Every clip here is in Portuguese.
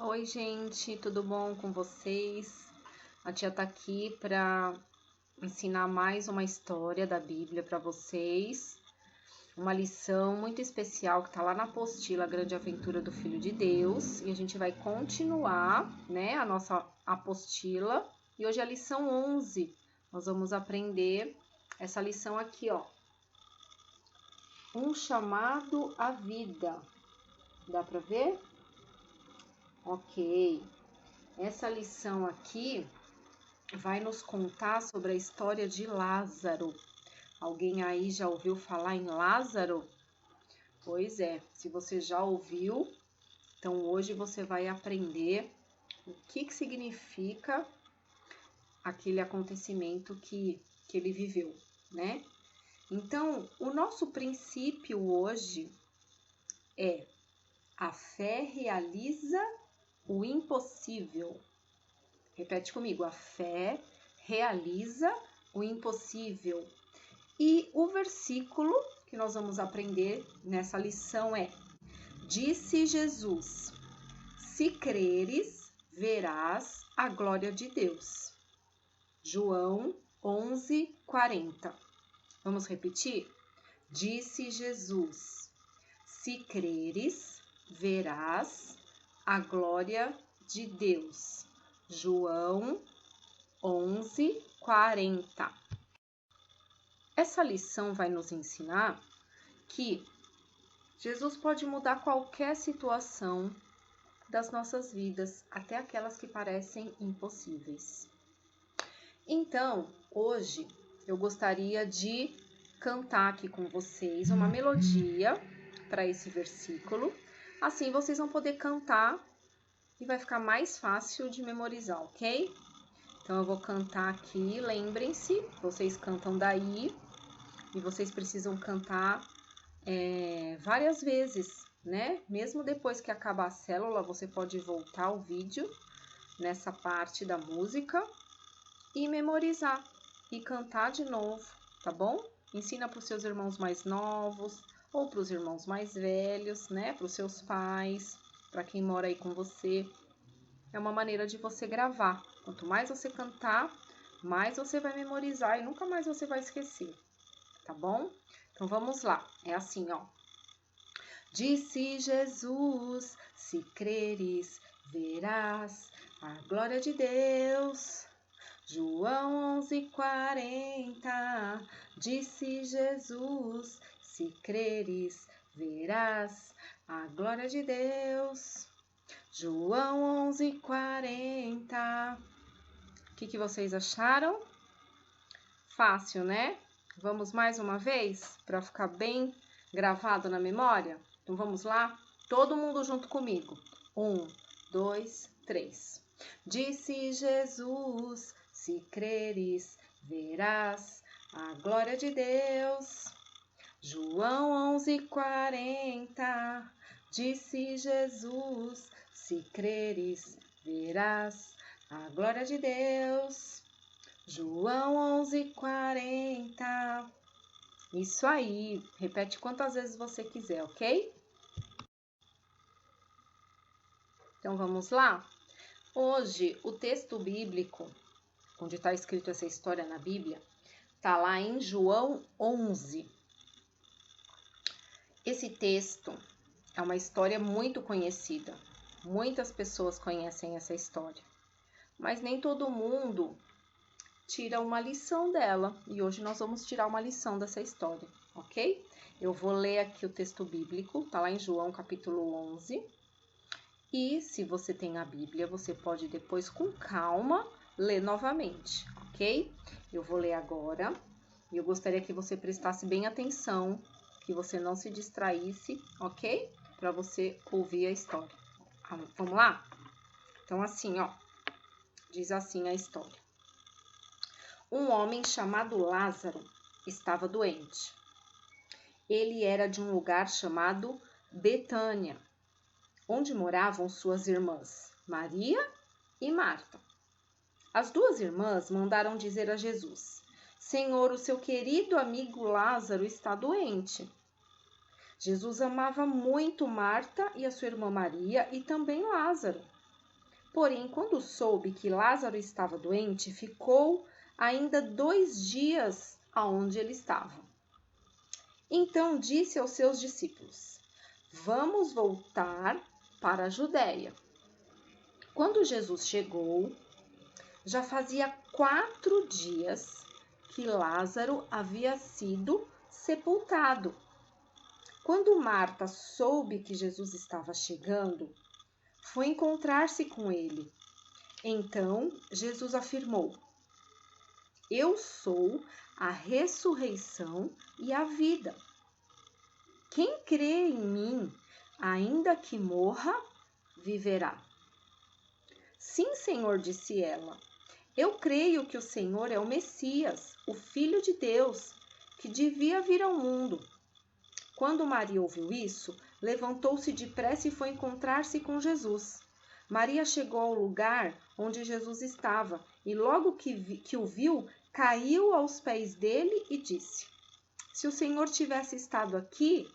Oi, gente, tudo bom com vocês? A tia tá aqui para ensinar mais uma história da Bíblia para vocês. Uma lição muito especial que tá lá na apostila A Grande Aventura do Filho de Deus. E a gente vai continuar, né, a nossa apostila. E hoje é a lição 11. Nós vamos aprender essa lição aqui, ó. Um chamado à vida. Dá para ver? Ok. Essa lição aqui vai nos contar sobre a história de Lázaro. Alguém aí já ouviu falar em Lázaro? Pois é, se você já ouviu, então hoje você vai aprender o que significa aquele acontecimento que ele viveu, né? Então, o nosso princípio hoje é: a fé realiza o impossível. Repete comigo: a fé realiza o impossível. E o versículo que nós vamos aprender nessa lição é: disse Jesus, se creres, verás a glória de Deus. João 11:40. Vamos repetir? Disse Jesus, se creres, verás a glória de Deus. João 11:40. Essa lição vai nos ensinar que Jesus pode mudar qualquer situação das nossas vidas, até aquelas que parecem impossíveis. Então, hoje eu gostaria de cantar aqui com vocês uma melodia para esse versículo. Assim vocês vão poder cantar e vai ficar mais fácil de memorizar, ok? Então eu vou cantar aqui, lembrem-se, vocês cantam daí e vocês precisam cantar várias vezes, né? Mesmo depois que acabar a célula, você pode voltar ao vídeo nessa parte da música e memorizar e cantar de novo, tá bom? Ensina para os seus irmãos mais novos ou para os irmãos mais velhos, né? Para os seus pais, para quem mora aí com você. É uma maneira de você gravar. Quanto mais você cantar, mais você vai memorizar e nunca mais você vai esquecer, tá bom? Então vamos lá. É assim, ó. Disse Jesus, se creres, verás a glória de Deus. João 11:40. Disse Jesus, se creres, verás a glória de Deus. João 11:40. O que vocês acharam? Fácil, né? Vamos mais uma vez para ficar bem gravado na memória? Então vamos lá? Todo mundo junto comigo. 1, 2, 3. Disse Jesus, se creres, verás a glória de Deus. João 11:40. Disse Jesus, se creres, verás a glória de Deus. João 11:40. Isso aí. Repete quantas vezes você quiser, ok? Então vamos lá? Hoje, o texto bíblico, onde está escrito essa história na Bíblia, está lá em João 11. Esse texto é uma história muito conhecida. Muitas pessoas conhecem essa história, mas nem todo mundo tira uma lição dela. E hoje nós vamos tirar uma lição dessa história, ok? Eu vou ler aqui o texto bíblico, tá lá em João capítulo 11. E se você tem a Bíblia, você pode depois, com calma, ler novamente, ok? Eu vou ler agora e eu gostaria que você prestasse bem atenção, que você não se distraísse, ok? Para você ouvir a história. Vamos lá? Então, assim, ó, diz assim a história. Um homem chamado Lázaro estava doente. Ele era de um lugar chamado Betânia, onde moravam suas irmãs, Maria e Marta. As duas irmãs mandaram dizer a Jesus: Senhor, o seu querido amigo Lázaro está doente. Jesus amava muito Marta e a sua irmã Maria e também Lázaro. Porém, quando soube que Lázaro estava doente, ficou ainda 2 dias aonde ele estava. Então disse aos seus discípulos: Vamos voltar para a Judéia. Quando Jesus chegou, já fazia 4 dias que Lázaro havia sido sepultado. Quando Marta soube que Jesus estava chegando, foi encontrar-se com ele. Então Jesus afirmou: Eu sou a ressurreição e a vida. Quem crê em mim, ainda que morra, viverá. Sim, Senhor, disse ela. Eu creio que o Senhor é o Messias, o Filho de Deus, que devia vir ao mundo. Quando Maria ouviu isso, levantou-se depressa e foi encontrar-se com Jesus. Maria chegou ao lugar onde Jesus estava e logo que o viu, caiu aos pés dele e disse: Se o Senhor tivesse estado aqui,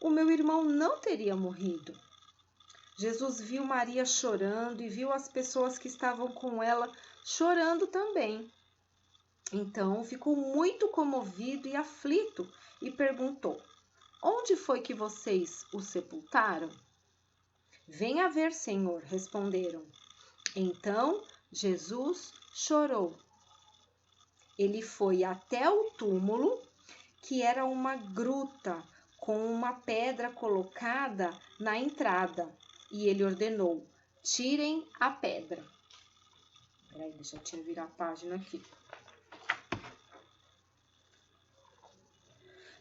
o meu irmão não teria morrido. Jesus viu Maria chorando e viu as pessoas que estavam com ela chorando também. Então ficou muito comovido e aflito e perguntou: Onde foi que vocês o sepultaram? Venha ver, Senhor, responderam. Então Jesus chorou. Ele foi até o túmulo, que era uma gruta com uma pedra colocada na entrada, e ele ordenou: tirem a pedra. Peraí, deixa eu virar a página aqui.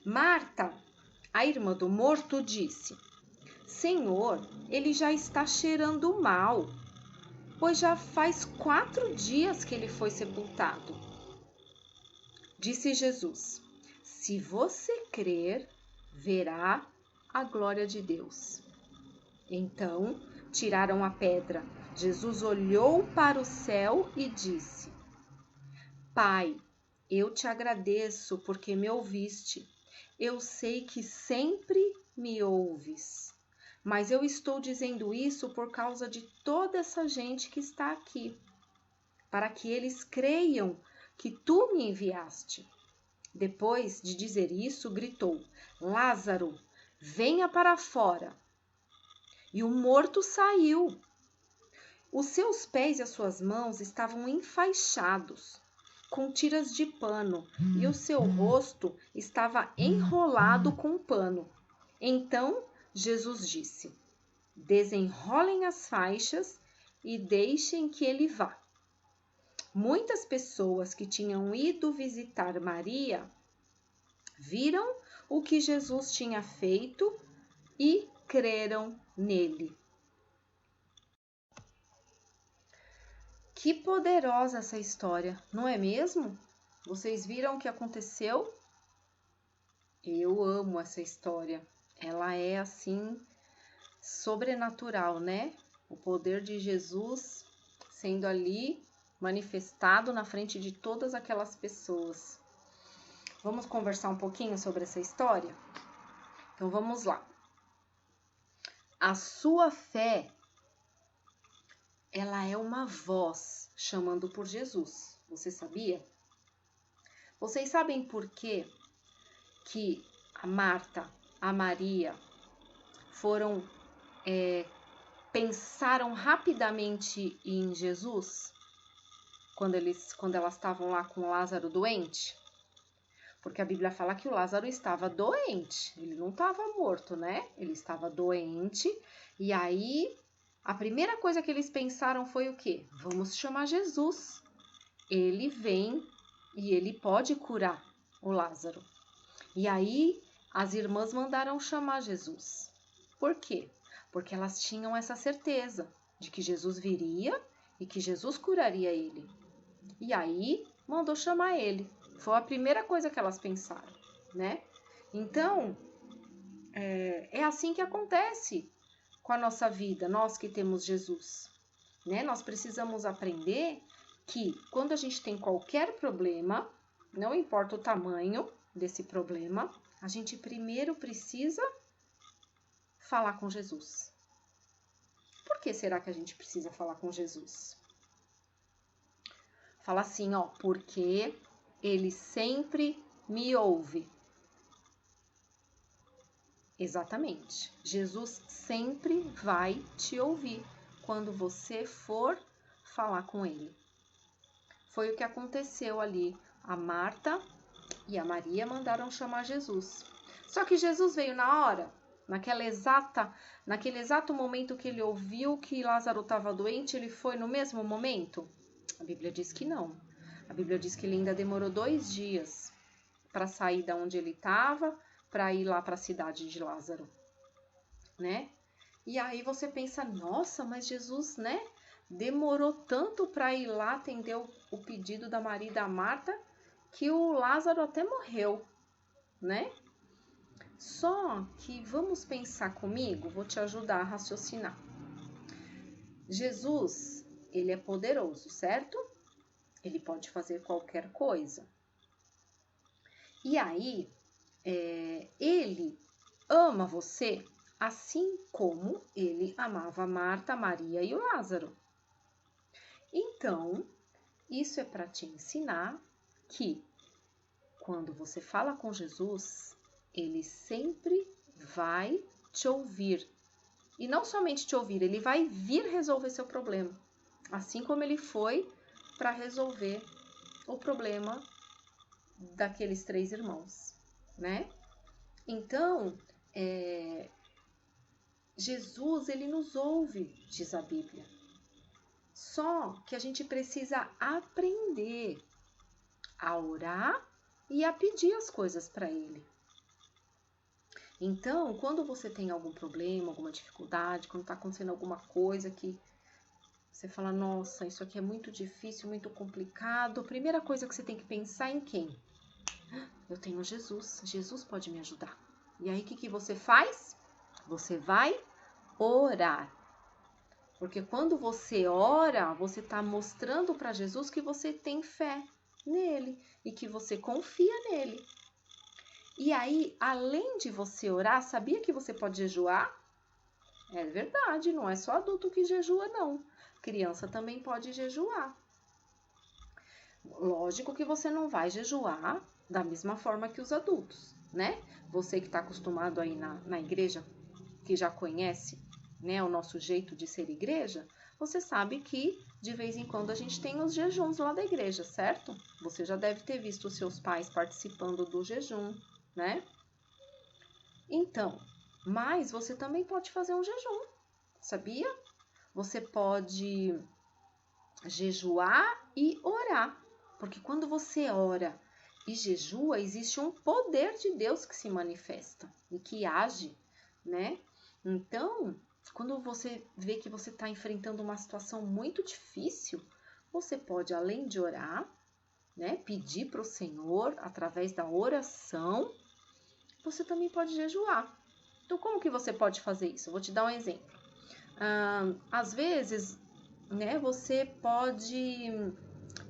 Marta, a irmã do morto, disse: Senhor, ele já está cheirando mal, pois já faz 4 dias que ele foi sepultado. Disse Jesus: Se você crer, verá a glória de Deus. Então tiraram a pedra. Jesus olhou para o céu e disse: Pai, eu te agradeço porque me ouviste. Eu sei que sempre me ouves, mas eu estou dizendo isso por causa de toda essa gente que está aqui, para que eles creiam que tu me enviaste. Depois de dizer isso, gritou: Lázaro, venha para fora. E o morto saiu. Os seus pés e as suas mãos estavam enfaixados com tiras de pano e o seu rosto estava enrolado com pano. Então Jesus disse: Desenrolem as faixas e deixem que ele vá. Muitas pessoas que tinham ido visitar Maria viram o que Jesus tinha feito e creram nele. Que poderosa essa história, não é mesmo? Vocês viram o que aconteceu? Eu amo essa história. Ela é assim sobrenatural, né? O poder de Jesus sendo ali manifestado na frente de todas aquelas pessoas. Vamos conversar um pouquinho sobre essa história? Então vamos lá. A sua fé, ela é uma voz chamando por Jesus. Você sabia? Vocês sabem por quê que a Marta, a Maria pensaram rapidamente em Jesus quando elas estavam lá com Lázaro doente? Porque a Bíblia fala que o Lázaro estava doente, ele não estava morto, né? Ele estava doente, e aí a primeira coisa que eles pensaram foi o quê? Vamos chamar Jesus. Ele vem e ele pode curar o Lázaro. E aí as irmãs mandaram chamar Jesus. Por quê? Porque elas tinham essa certeza de que Jesus viria e que Jesus curaria ele. E aí mandou chamar ele. Foi a primeira coisa que elas pensaram, né? Então, é assim que acontece com a nossa vida, nós que temos Jesus, né? Nós precisamos aprender que quando a gente tem qualquer problema, não importa o tamanho desse problema, a gente primeiro precisa falar com Jesus. Por que será que a gente precisa falar com Jesus? Fala assim, ó, porque ele sempre me ouve. Exatamente. Jesus sempre vai te ouvir quando você for falar com ele. Foi o que aconteceu ali. A Marta e a Maria mandaram chamar Jesus. Só que Jesus veio na hora, naquele exato momento que ele ouviu que Lázaro estava doente, ele foi no mesmo momento? A Bíblia diz que não. A Bíblia diz que ele ainda demorou 2 dias para sair da onde ele estava, para ir lá para a cidade de Lázaro, né? E aí você pensa, nossa, mas Jesus, né? Demorou tanto para ir lá atender o pedido da Maria e da Marta, que o Lázaro até morreu, né? Só que vamos pensar comigo, vou te ajudar a raciocinar. Jesus, ele é poderoso, certo? Ele pode fazer qualquer coisa. E aí, ele ama você assim como ele amava Marta, Maria e o Lázaro. Então, isso é para te ensinar que quando você fala com Jesus, ele sempre vai te ouvir. E não somente te ouvir, ele vai vir resolver seu problema. Assim como ele foi para resolver o problema daqueles 3 irmãos, né? Então, Jesus, ele nos ouve, diz a Bíblia. Só que a gente precisa aprender a orar e a pedir as coisas para ele. Então, quando você tem algum problema, alguma dificuldade, quando está acontecendo alguma coisa que você fala, nossa, isso aqui é muito difícil, muito complicado, a primeira coisa que você tem que pensar é em quem? Eu tenho Jesus, Jesus pode me ajudar. E aí, o que você faz? Você vai orar. Porque quando você ora, você está mostrando para Jesus que você tem fé nele e que você confia nele. E aí, além de você orar, sabia que você pode jejuar? É verdade, não é só adulto que jejua, não. Criança também pode jejuar. Lógico que você não vai jejuar da mesma forma que os adultos, né? Você que está acostumado aí na igreja, que já conhece, né, o nosso jeito de ser igreja, você sabe que de vez em quando a gente tem os jejuns lá da igreja, certo? Você já deve ter visto os seus pais participando do jejum, né? Então, mas você também pode fazer um jejum, sabia? Você pode jejuar e orar, porque quando você ora e jejua, existe um poder de Deus que se manifesta e que age, né? Então, quando você vê que você está enfrentando uma situação muito difícil, você pode, além de orar, né, pedir para o Senhor através da oração, você também pode jejuar. Então, como que você pode fazer isso? Eu vou te dar um exemplo. Às vezes, né, você pode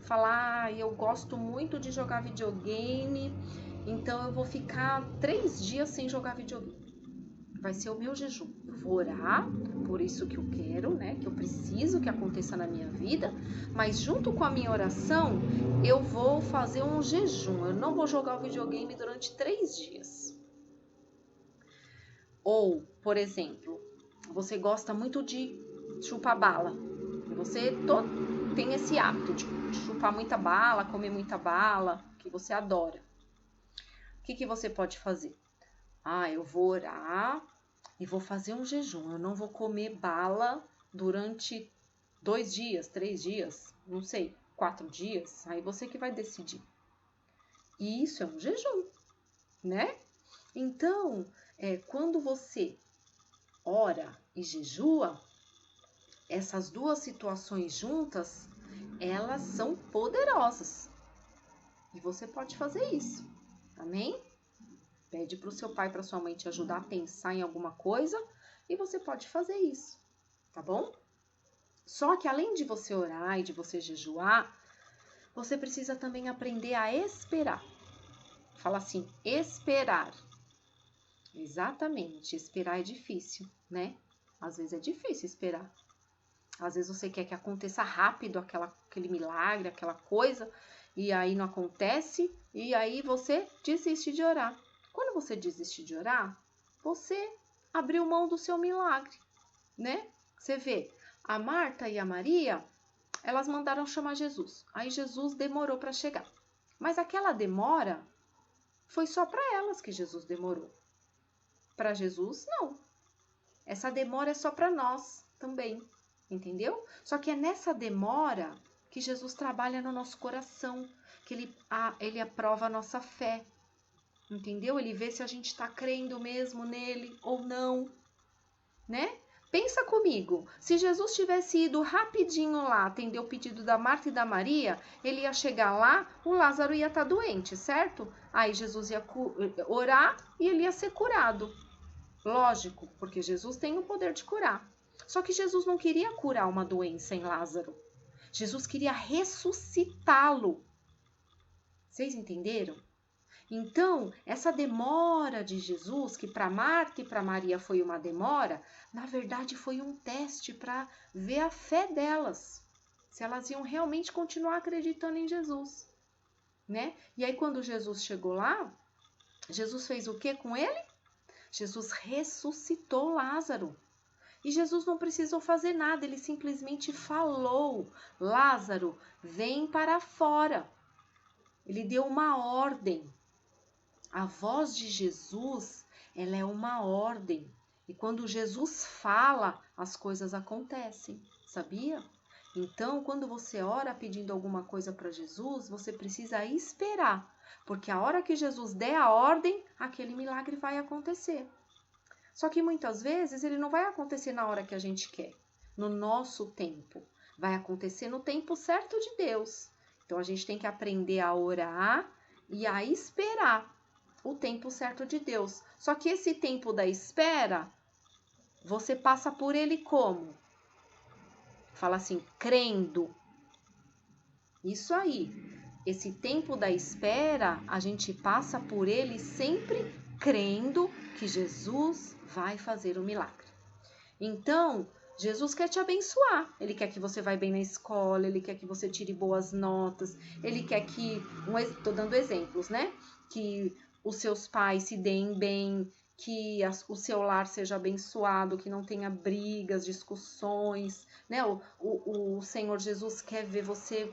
falar, eu gosto muito de jogar videogame, então eu vou ficar 3 dias sem jogar videogame. Vai ser o meu jejum. Eu vou orar por isso que eu quero, né? Que eu preciso que aconteça na minha vida, mas junto com a minha oração, eu vou fazer um jejum. Eu não vou jogar o videogame durante 3 dias. Ou, por exemplo, você gosta muito de chupar bala. Você tem esse hábito de chupar muita bala, comer muita bala, que você adora. O que você pode fazer? Eu vou orar e vou fazer um jejum. Eu não vou comer bala durante 2 dias, 3 dias, não sei, 4 dias. Aí você que vai decidir. E isso é um jejum, né? Então, quando você ora e jejua, essas 2 situações juntas, elas são poderosas. E você pode fazer isso, amém? Pede para o seu pai, para sua mãe te ajudar a pensar em alguma coisa e você pode fazer isso, tá bom? Só que além de você orar e de você jejuar, você precisa também aprender a esperar. Fala assim, esperar. Exatamente, esperar é difícil, né? Às vezes é difícil esperar. Às vezes você quer que aconteça rápido aquele milagre, aquela coisa, e aí não acontece, e aí você desiste de orar. Quando você desiste de orar, você abriu mão do seu milagre, né? Você vê, a Marta e a Maria, elas mandaram chamar Jesus. Aí Jesus demorou para chegar. Mas aquela demora foi só para elas que Jesus demorou. Para Jesus, não. Essa demora é só para nós também, entendeu? Só que é nessa demora que Jesus trabalha no nosso coração, que ele aprova a nossa fé, entendeu? Ele vê se a gente está crendo mesmo nele ou não, né? Pensa comigo, se Jesus tivesse ido rapidinho lá atender o pedido da Marta e da Maria, ele ia chegar lá, o Lázaro ia estar doente, certo? Aí Jesus ia orar e ele ia ser curado. Lógico, porque Jesus tem o poder de curar. Só que Jesus não queria curar uma doença em Lázaro. Jesus queria ressuscitá-lo. Vocês entenderam? Então, essa demora de Jesus, que para Marta e para Maria foi uma demora, na verdade foi um teste para ver a fé delas, se elas iam realmente continuar acreditando em Jesus, né? E aí quando Jesus chegou lá, Jesus fez o que com ele? Jesus ressuscitou Lázaro. E Jesus não precisou fazer nada, ele simplesmente falou: Lázaro, vem para fora. Ele deu uma ordem. A voz de Jesus, ela é uma ordem. E quando Jesus fala, as coisas acontecem, sabia? Então, quando você ora pedindo alguma coisa para Jesus, você precisa esperar, porque a hora que Jesus der a ordem, aquele milagre vai acontecer. Só que muitas vezes ele não vai acontecer na hora que a gente quer, no nosso tempo. Vai acontecer no tempo certo de Deus. Então, a gente tem que aprender a orar e a esperar o tempo certo de Deus. Só que esse tempo da espera, você passa por ele como? Fala assim, crendo. Isso aí. Esse tempo da espera, a gente passa por ele sempre crendo que Jesus vai fazer o milagre. Então, Jesus quer te abençoar. Ele quer que você vá bem na escola, ele quer que você tire boas notas, ele quer que, tô dando exemplos, né? Que os seus pais se deem bem, que o seu lar seja abençoado, que não tenha brigas, discussões, né? O Senhor Jesus quer ver você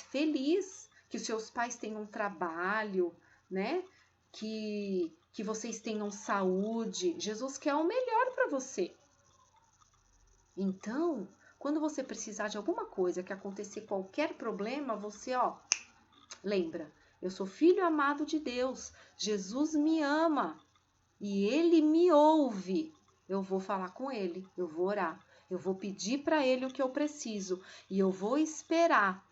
feliz, que os seus pais tenham trabalho, né? Que vocês tenham saúde. Jesus quer o melhor para você. Então, quando você precisar de alguma coisa, que acontecer qualquer problema, você, lembra, eu sou filho amado de Deus, Jesus me ama e Ele me ouve. Eu vou falar com Ele, eu vou orar, eu vou pedir para Ele o que eu preciso e eu vou esperar,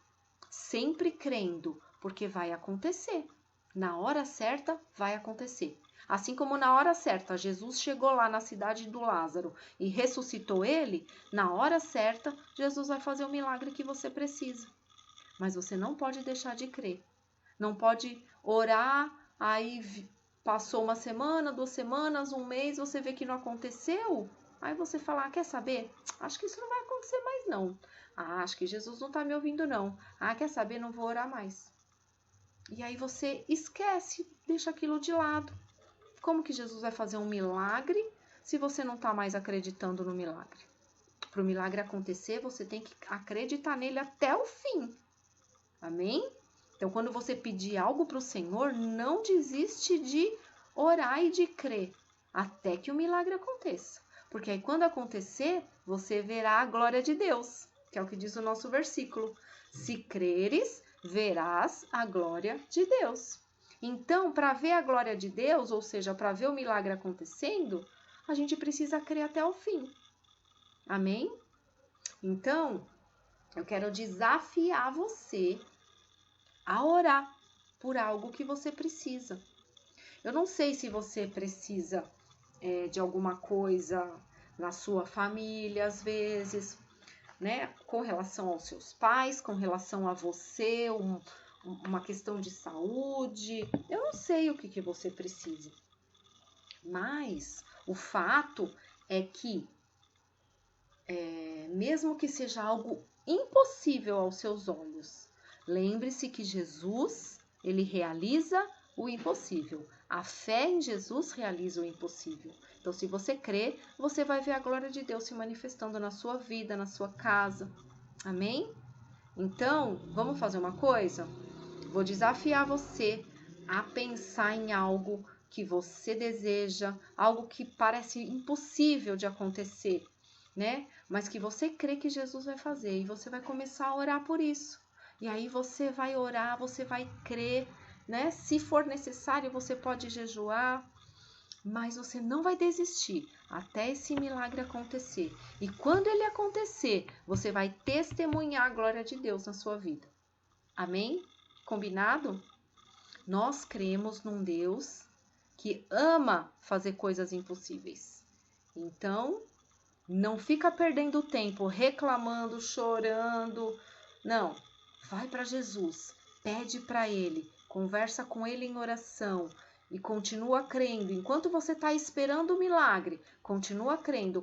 sempre crendo, porque vai acontecer. Na hora certa, vai acontecer. Assim como na hora certa, Jesus chegou lá na cidade do Lázaro e ressuscitou ele, na hora certa, Jesus vai fazer o milagre que você precisa. Mas você não pode deixar de crer. Não pode orar, aí passou uma semana, 2 semanas, 1 mês, você vê que não aconteceu. Aí você fala, quer saber? Acho que isso não vai acontecer mais não. Acho que Jesus não está me ouvindo não. Quer saber? Não vou orar mais. E aí você esquece, deixa aquilo de lado. Como que Jesus vai fazer um milagre se você não está mais acreditando no milagre? Para o milagre acontecer, você tem que acreditar nele até o fim. Amém? Então, quando você pedir algo para o Senhor, não desiste de orar e de crer até que o milagre aconteça. Porque aí, quando acontecer, você verá a glória de Deus, que é o que diz o nosso versículo. Se creres, verás a glória de Deus. Então, para ver a glória de Deus, ou seja, para ver o milagre acontecendo, a gente precisa crer até o fim. Amém? Então, eu quero desafiar você a orar por algo que você precisa. Eu não sei se você precisa de alguma coisa na sua família, às vezes, né? Com relação aos seus pais, com relação a você, uma questão de saúde. Eu não sei o que você precisa. Mas o fato é que mesmo que seja algo impossível aos seus olhos, lembre-se que Jesus, ele realiza o impossível. A fé em Jesus realiza o impossível. Então, se você crê, você vai ver a glória de Deus se manifestando na sua vida, na sua casa. Amém? Então, vamos fazer uma coisa? Vou desafiar você a pensar em algo que você deseja, algo que parece impossível de acontecer, né? Mas que você crê que Jesus vai fazer e você vai começar a orar por isso. E aí você vai orar, você vai crer, né? Se for necessário, você pode jejuar, mas você não vai desistir até esse milagre acontecer. E quando ele acontecer, você vai testemunhar a glória de Deus na sua vida. Amém? Combinado? Nós cremos num Deus que ama fazer coisas impossíveis. Então, não fica perdendo tempo reclamando, chorando. Não, vai para Jesus, pede para Ele, conversa com Ele em oração e continua crendo. Enquanto você está esperando o milagre, continua crendo,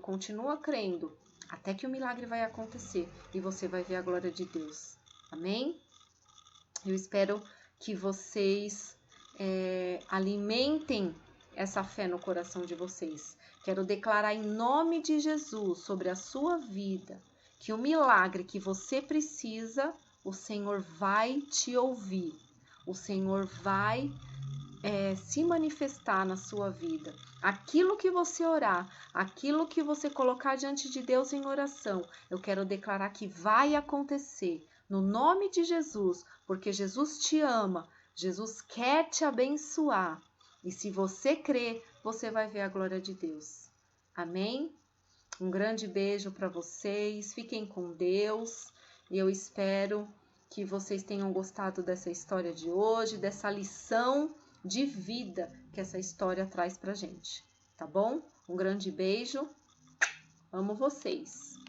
até que o milagre vai acontecer e você vai ver a glória de Deus. Amém? Eu espero que vocês alimentem essa fé no coração de vocês. Quero declarar em nome de Jesus sobre a sua vida que o milagre que você precisa, o Senhor vai te ouvir. O Senhor vai se manifestar na sua vida. Aquilo que você orar, aquilo que você colocar diante de Deus em oração, eu quero declarar que vai acontecer. No nome de Jesus, porque Jesus te ama, Jesus quer te abençoar. E se você crer, você vai ver a glória de Deus. Amém? Um grande beijo para vocês, fiquem com Deus. E eu espero que vocês tenham gostado dessa história de hoje, dessa lição de vida que essa história traz pra gente. Tá bom? Um grande beijo. Amo vocês.